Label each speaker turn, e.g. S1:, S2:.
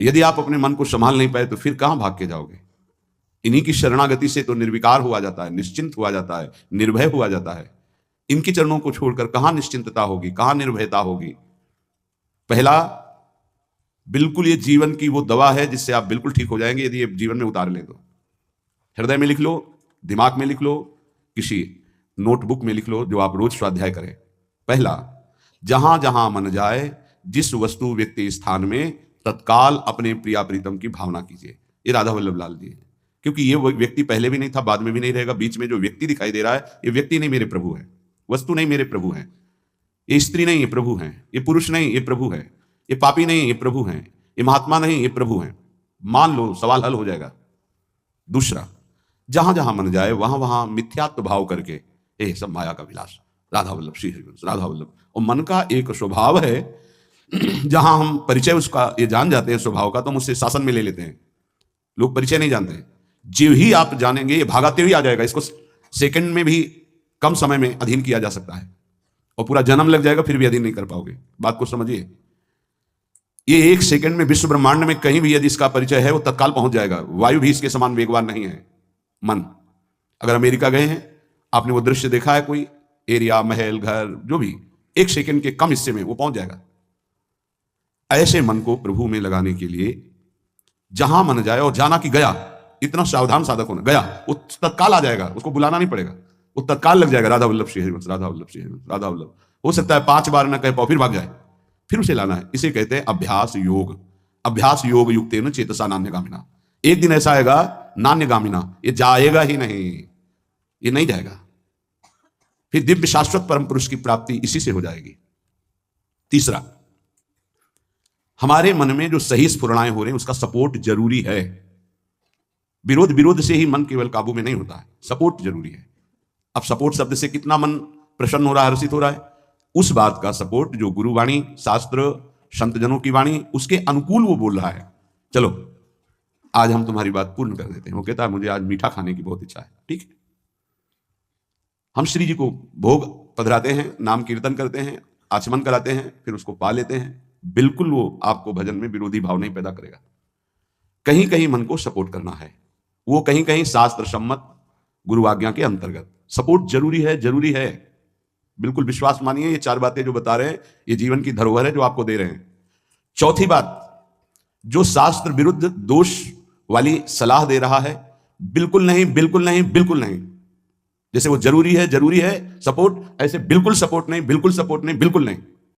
S1: यदि आप अपने मन को संभाल नहीं पाए तो फिर कहां भाग के जाओगे? इन्हीं की शरणागति से तो निर्विकार हुआ जाता है, निश्चिंत हुआ जाता है, निर्भय हुआ जाता है। इनकी चरणों को छोड़कर कहां निश्चिंतता होगी, कहां निर्भयता होगी? पहला, बिल्कुल ये जीवन की वो दवा है जिससे आप बिल्कुल ठीक हो जाएंगे यदि ये जीवन में उतार लें तो। हृदय में लिख लो, दिमाग में लिख लो, किसी नोटबुक में लिख लो, जो आप रोज स्वाध्याय करें। पहला, जहां जहां मन जाए, जिस वस्तु व्यक्ति स्थान में तत्काल अपने प्रिया प्रीतम की भावना कीजिए। ये राधा वल्लभ लाल जी है। क्योंकि ये व्यक्ति पहले भी नहीं था, बाद में भी नहीं रहेगा। बीच में जो व्यक्ति दिखाई दे रहा है, ये व्यक्ति नहीं, मेरे प्रभु है। वस्तु नहीं, मेरे प्रभु है। ये स्त्री नहीं, ये प्रभु है। ये पुरुष नहीं, ये प्रभु है। ये पापी नहीं, ये प्रभु है। ये महात्मा नहीं, ये प्रभु है। मान लो, सवाल हल हो जाएगा। दूसरा, जहां जहां मन जाए वहां वहां मिथ्यात्व भाव करके, ये सब माया का विलास, राधा वल्लभ, श्री हरिवंश, राधा वल्लभ। और मन का एक स्वभाव है, जहां हम परिचय उसका ये जान जाते हैं स्वभाव का, तो हम उससे शासन में ले लेते हैं। लोग परिचय नहीं जानते। जो ही आप जानेंगे, ये भागाते हुए आ जाएगा। इसको सेकंड में भी कम समय में अधीन किया जा सकता है, और पूरा जन्म लग जाएगा फिर भी अधीन नहीं कर पाओगे। बात को समझिए। ये एक सेकंड में विश्व ब्रह्मांड में कहीं भी यदि इसका परिचय है, वो तत्काल पहुंच जाएगा। वायु भी इसके समान वेगवान नहीं है। मन, अगर अमेरिका गए हैं, आपने वो दृश्य देखा है, कोई एरिया, महल, घर, जो भी, एक सेकंड के कम हिस्से में वो पहुंच जाएगा। ऐसे मन को प्रभु में लगाने के लिए जहां मन जाए, और जाना कि गया, इतना सावधान साधक होना, गया वो तत्काल आ जाएगा, उसको बुलाना नहीं पड़ेगा, वो तत्काल लग जाएगा। राधा वल्लभ श्री हरिवंश, राधा वल्लभ श्री हरिवंश, राधा वल्लभ। हो सकता है 5 बार न कह पाओ, फिर भाग जाए, फिर उसे लाना है। इसे कहते हैं अभ्यास योग। अभ्यास योग युक्तेन चेतसा नान्यगामिना। एक दिन ऐसा आएगा, नान्यगामिना, ये जाएगा ही नहीं, ये नहीं जाएगा। फिर दिव्य शाश्वत परम पुरुष की प्राप्ति इसी से हो जाएगी। तीसरा, हमारे मन में जो सही स्फुरणाएं हो रही हैं, उसका सपोर्ट जरूरी है। विरोध से ही मन केवल काबू में नहीं होता है, सपोर्ट जरूरी है। अब सपोर्ट शब्द से कितना मन प्रसन्न हो रहा है, हर्षित हो रहा है, उस बात का सपोर्ट जो गुरुवाणी, शास्त्र, संतजनों की वाणी, उसके अनुकूल वो बोल रहा है। चलो आज हम तुम्हारी बात पूर्ण कर देते हैं। वो कहता है मुझे आज मीठा खाने की बहुत इच्छा है। ठीक है, हम श्री जी को भोग पधराते हैं, नाम कीर्तन करते हैं, आचमन कराते हैं, फिर उसको पा लेते हैं। बिल्कुल वो आपको भजन में विरोधी भाव नहीं पैदा करेगा। कहीं कहीं मन को सपोर्ट करना है, वो कहीं कहीं शास्त्र सम्मत गुरु आज्ञा के अंतर्गत सपोर्ट जरूरी है, जरूरी है। बिल्कुल विश्वास मानिए, ये 4 बातें जो बता रहे हैं, ये जीवन की धरोहर है जो आपको दे रहे हैं। चौथी बात, जो शास्त्र विरुद्ध दोष वाली सलाह दे रहा है, बिल्कुल नहीं, बिल्कुल नहीं, बिल्कुल नहीं। जैसे वो जरूरी है सपोर्ट, ऐसे बिल्कुल सपोर्ट नहीं, बिल्कुल सपोर्ट नहीं, बिल्कुल नहीं।